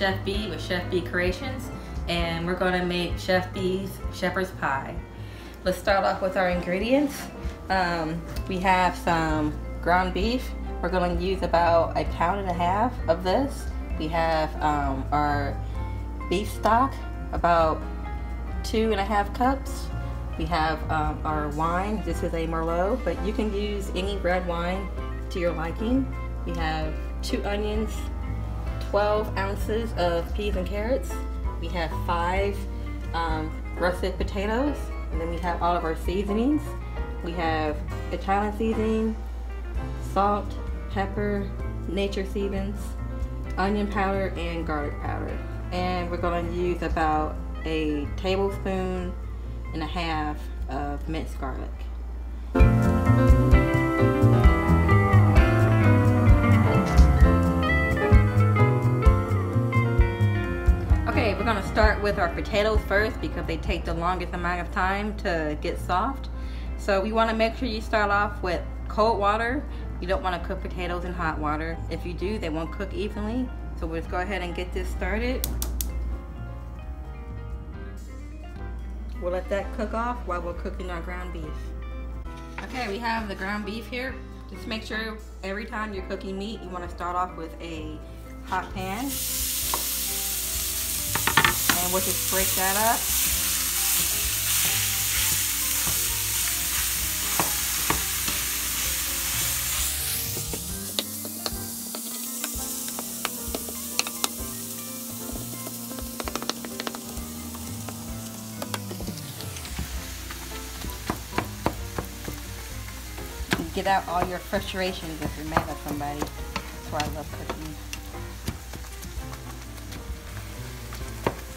Chef B with Chef B Creations, and we're going to make Chef B's shepherd's pie. Let's start off with our ingredients. We have some ground beef. We're going to use about 1.5 pounds of this. We have our beef stock, about 2.5 cups. We have our wine. This is a Merlot, but you can use any red wine to your liking. We have 2 onions, 12 ounces of peas and carrots. We have 5 russet potatoes, and then we have all of our seasonings. We have Italian seasoning, salt, pepper, nature seasonings, onion powder, and garlic powder. And we're going to use about 1.5 tablespoons of minced garlic. Okay, we're going to start with our potatoes first because they take the longest amount of time to get soft. So we want to make sure you start off with cold water. You don't want to cook potatoes in hot water. If you do, they won't cook evenly. So we'll just go ahead and get this started. We'll let that cook off while we're cooking our ground beef. Okay, we have the ground beef here. Just make sure every time you're cooking meat, you want to start off with a hot pan. And we'll just break that up. Get out all your frustrations if you're mad at somebody. That's why I love cooking.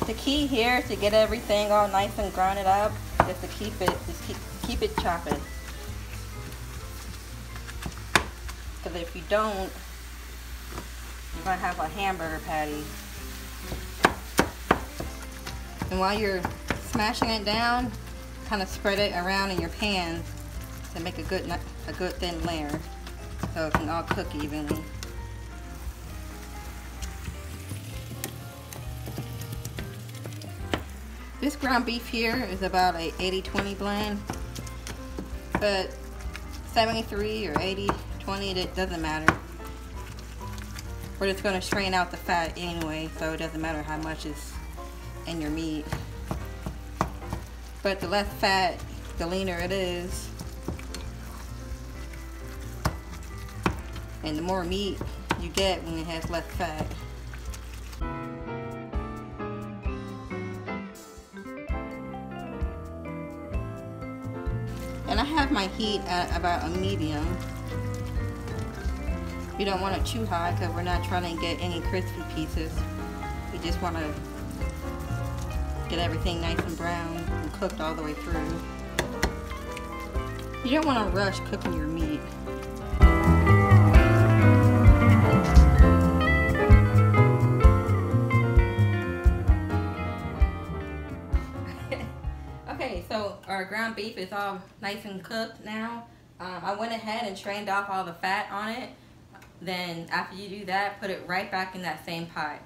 The key here is to get everything all nice and grounded up, just to keep it chopping. Because if you don't, you're gonna have a hamburger patty. And while you're smashing it down, kind of spread it around in your pan to make a good thin layer, so it can all cook evenly. This ground beef here is about a 80-20 blend, but 73 or 80-20, it doesn't matter. We're just going to strain out the fat anyway, so it doesn't matter how much is in your meat. But the less fat, the leaner it is. And the more meat you get when it has less fat. And I have my heat at about a medium. You don't want it too high because we're not trying to get any crispy pieces. We just want to get everything nice and brown and cooked all the way through. You don't want to rush cooking your meat. Okay, so our ground beef is all nice and cooked now. I went ahead and strained off all the fat on it. Then after you do that, put it right back in that same pot.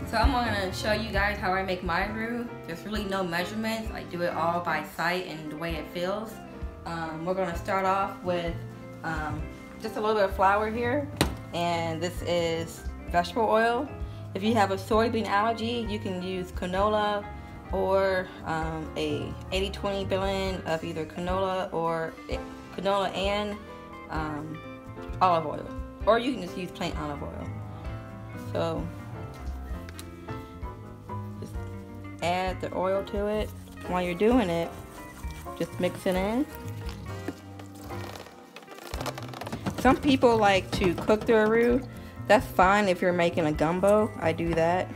So I'm going to show you guys how I make my roux. There's really no measurements. I do it all by sight and the way it feels. We're going to start off with just a little bit of flour here. And this is vegetable oil. If you have a soybean allergy, you can use canola or a 80-20 blend of either canola and olive oil, or you can just use plain olive oil. So just add the oil to it. While you're doing it, just mix it in. Some people like to cook their roux. That's fine if you're making a gumbo. I do that.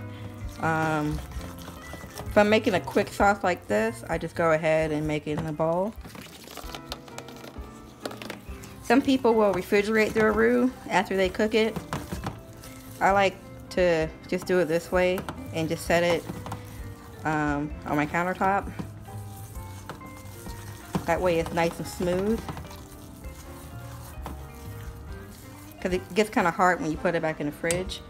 If I'm making a quick sauce like this, I just go ahead and make it in a bowl. Some people will refrigerate their roux after they cook it. I like to just do it this way and just set it on my countertop. That way it's nice and smooth. because it gets kind of hard when you put it back in the fridge.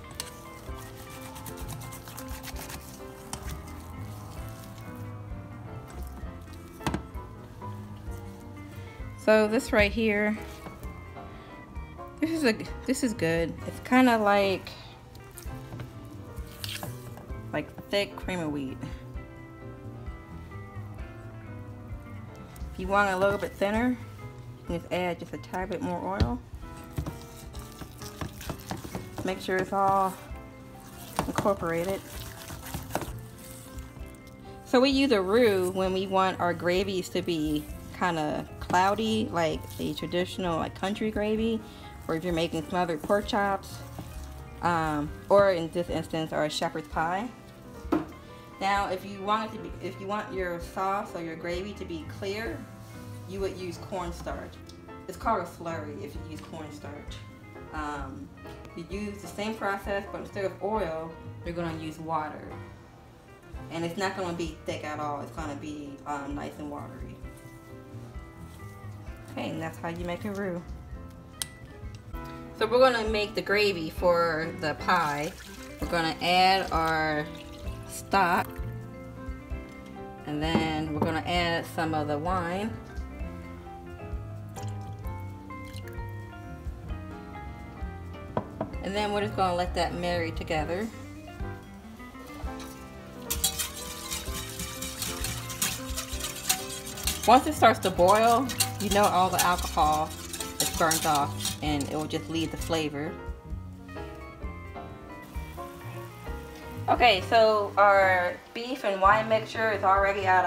So this right here, this is good. It's kind of like thick cream of wheat. If you want it a little bit thinner, you can just add just a tad bit more oil. Make sure it's all incorporated. So we use a roux when we want our gravies to be kind of cloudy, like a traditional like country gravy, or if you're making smothered pork chops, or in this instance, our shepherd's pie. Now, if you want your sauce or your gravy to be clear, you would use cornstarch. It's called a slurry if you use cornstarch. You use the same process, but instead of oil, you're going to use water. And it's not going to be thick at all. It's going to be nice and watery. Okay, and that's how you make a roux. So we're going to make the gravy for the pie. We're going to add our stock, and then we're going to add some of the wine. And then we're just going to let that marinate together. Once it starts to boil, you know all the alcohol is burnt off and it will just leave the flavor. Okay, so our beef and wine mixture is already at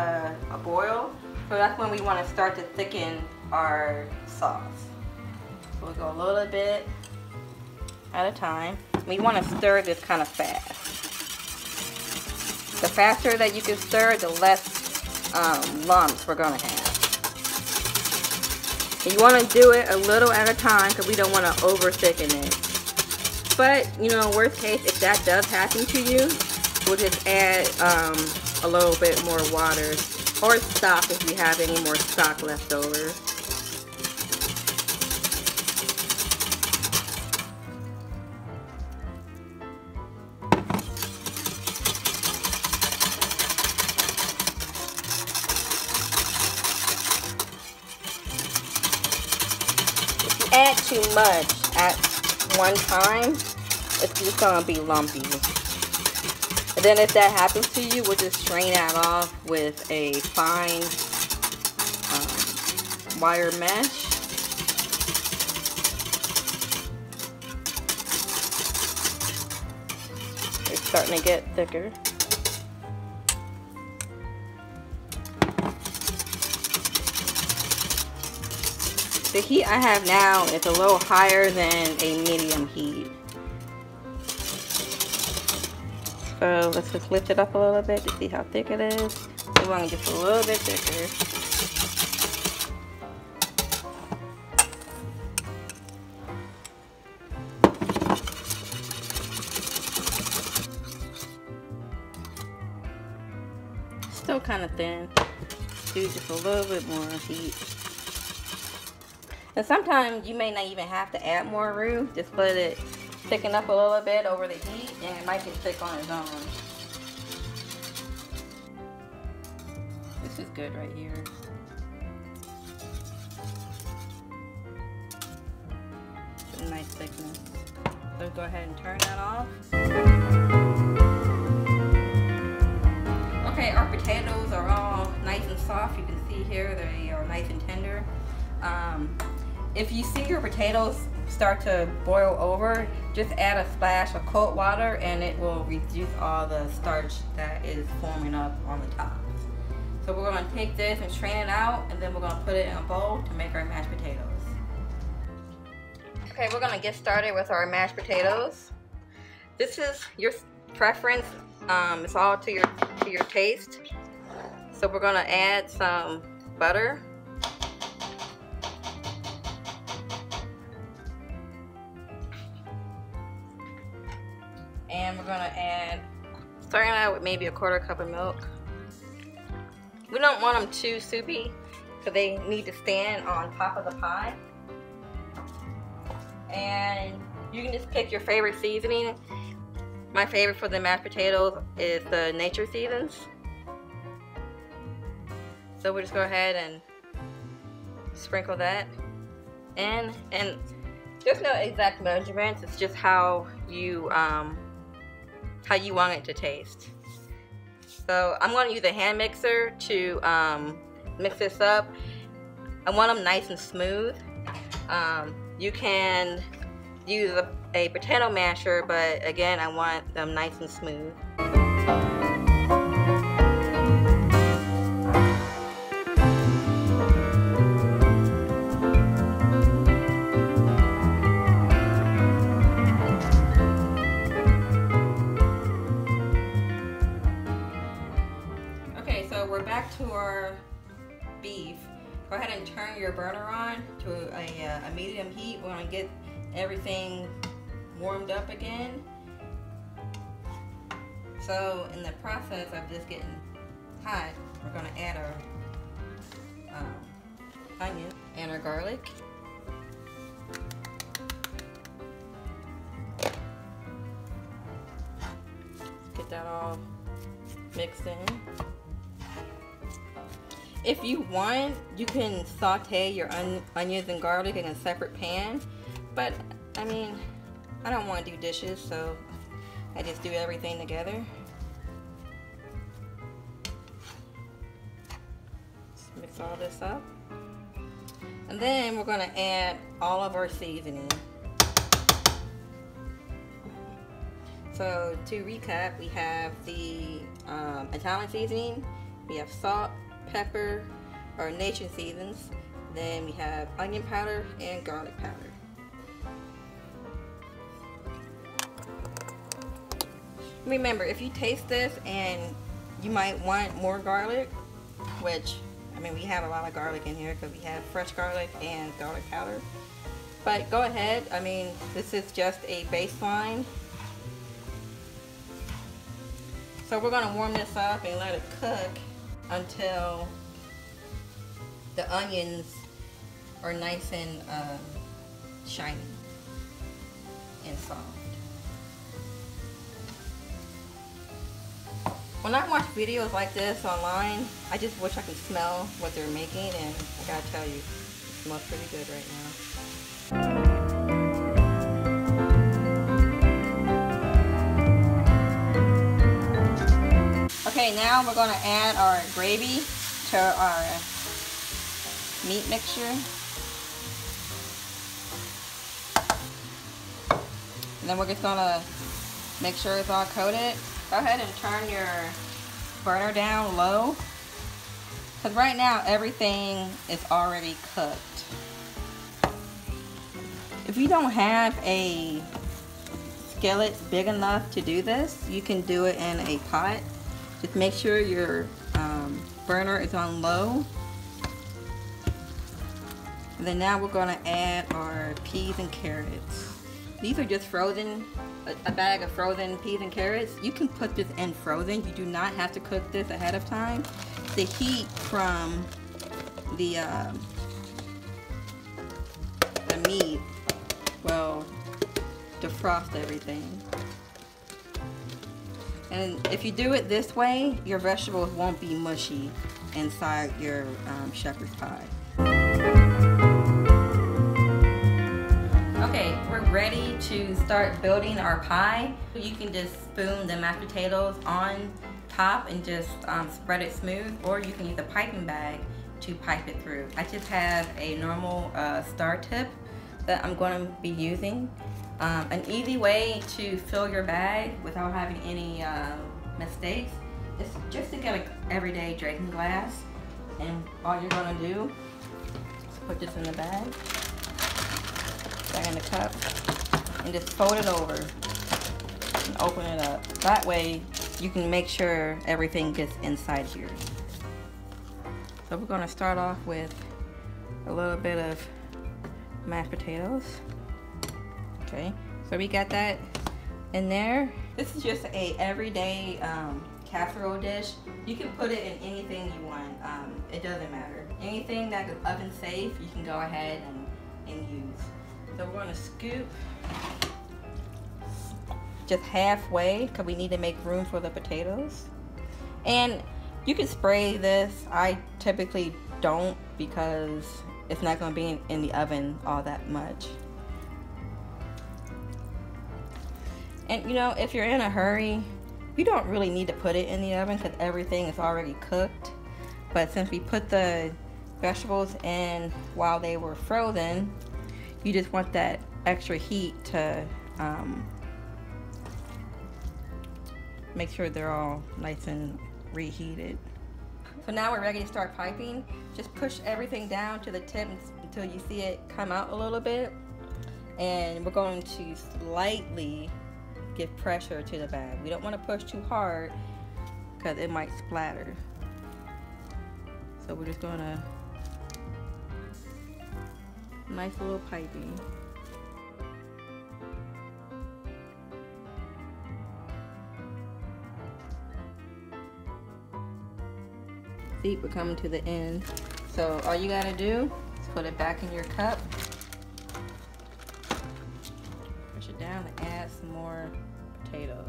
a boil. So that's when we want to start to thicken our sauce. So we'll go a little bit at a time. We want to stir this kind of fast. The faster that you can stir, the less lumps we're going to have. And you want to do it a little at a time because we don't want to over thicken it. But, you know, worst case, if that does happen to you, we'll just add a little bit more water or stock if you have any more stock left over. Add too much at one time, it's just gonna be lumpy. And then if that happens to you, we'll just strain that off with a fine wire mesh. It's starting to get thicker. The heat I have now is a little higher than a medium heat. So let's just lift it up a little bit to see how thick it is. We want it just a little bit thicker. Still kind of thin. Do just a little bit more heat. And sometimes you may not even have to add more roux. Just let it thicken up a little bit over the heat and it might get thick on its own. This is good right here. It's a nice thickness. So go ahead and turn that off. Okay, our potatoes are all nice and soft. You can see here they are nice and tender. If you see your potatoes start to boil over, just add a splash of cold water and it will reduce all the starch that is forming up on the top. So we're going to take this and strain it out, and then we're going to put it in a bowl to make our mashed potatoes. Okay, we're going to get started with our mashed potatoes. This is your preference. It's all to your taste. So we're going to add some butter. And we're gonna add, starting out with maybe a 1/4 cup of milk. We don't want them too soupy, because they need to stand on top of the pie. and you can just pick your favorite seasoning. My favorite for the mashed potatoes is the nature seasons. So we'll just go ahead and sprinkle that in, and there's no exact measurements. It's just how you want it to taste. So I'm going to use a hand mixer to mix this up. I want them nice and smooth. You can use a potato masher, but again, I want them nice and smooth. Okay, so we're back to our beef. Go ahead and turn your burner on to a medium heat. We're going to get everything warmed up again. So in the process of this getting hot, we're going to add our onion and our garlic. Get that all mixed in. If you want, you can saute your onions and garlic in a separate pan, but I mean, I don't want to do dishes, so I just do everything together. Just mix all this up. And then we're going to add all of our seasoning. So to recap, we have the Italian seasoning, we have salt, pepper, or nature seasons, then we have onion powder and garlic powder. Remember, if you taste this and you might want more garlic, which, I mean, we have a lot of garlic in here because we have fresh garlic and garlic powder, but go ahead. I mean, this is just a baseline. So we're going to warm this up and let it cook until the onions are nice and shiny and soft. When I watch videos like this online, I just wish I could smell what they're making, and I gotta tell you, it smells pretty good right now. Okay, now we're gonna add our gravy to our meat mixture. And then we're just gonna make sure it's all coated. Go ahead and turn your burner down low, because right now everything is already cooked. If you don't have a skillet big enough to do this, you can do it in a pot. Just make sure your burner is on low. And then now we're going to add our peas and carrots. These are just frozen, a bag of frozen peas and carrots. You can put this in frozen. You do not have to cook this ahead of time. The heat from the meat will defrost everything. And if you do it this way, your vegetables won't be mushy inside your shepherd's pie. Okay, we're ready to start building our pie. You can just spoon the mashed potatoes on top and just spread it smooth, or you can use a piping bag to pipe it through. I just have a normal star tip that I'm going to be using. An easy way to fill your bag without having any mistakes is just to get an everyday drinking glass, and all you're going to do is put this in the bag, back in the cup, and just fold it over and open it up. That way you can make sure everything gets inside here. So we're going to start off with a little bit of mashed potatoes. Okay, so we got that in there. This is just a everyday casserole dish. You can put it in anything you want. It doesn't matter. Anything that is oven safe, you can go ahead and use. So So we're gonna scoop just halfway because we need to make room for the potatoes. And you can spray this. I typically don't because it's not gonna be in the oven all that much. And you know, if you're in a hurry, you don't really need to put it in the oven because everything is already cooked. But since we put the vegetables in while they were frozen, you just want that extra heat to make sure they're all nice and reheated. So now we're ready to start piping. Just push everything down to the tip until you see it come out a little bit. And we're going to slightly give pressure to the bag. We don't want to push too hard because it might splatter. So we're just going to nice little piping. See, we're coming to the end. So all you gotta do is put it back in your cup. Push it down and add some more potatoes.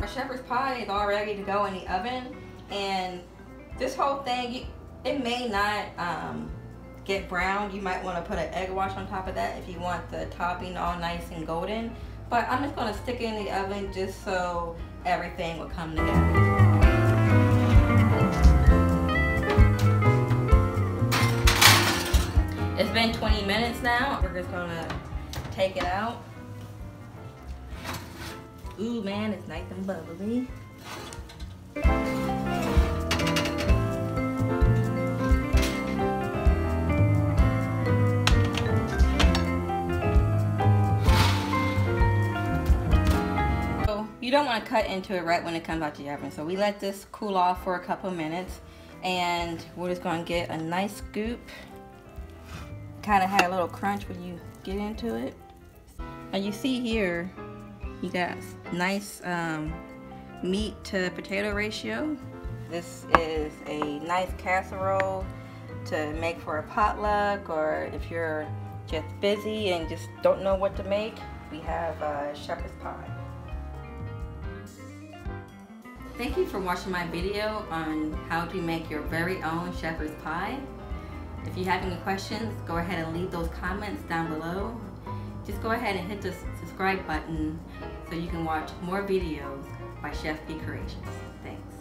Our shepherd's pie is all ready to go in the oven, and this whole thing, it may not get brown. You might want to put an egg wash on top of that if you want the topping all nice and golden. But I'm just going to stick it in the oven just so everything will come together. It's been 20 minutes now. We're just going to take it out. Ooh man, it's nice and bubbly. You don't want to cut into it right when it comes out the oven, so we let this cool off for a couple minutes, and we're just going to get a nice scoop. Kind of had a little crunch when you get into it. Now you see here, you got nice meat to potato ratio. This is a nice casserole to make for a potluck, or if you're just busy and just don't know what to make, we have shepherd's pie. Thank you for watching my video on how to make your very own shepherd's pie. If you have any questions, go ahead and leave those comments down below. Just go ahead and hit the subscribe button so you can watch more videos by Chef B Creations. Thanks.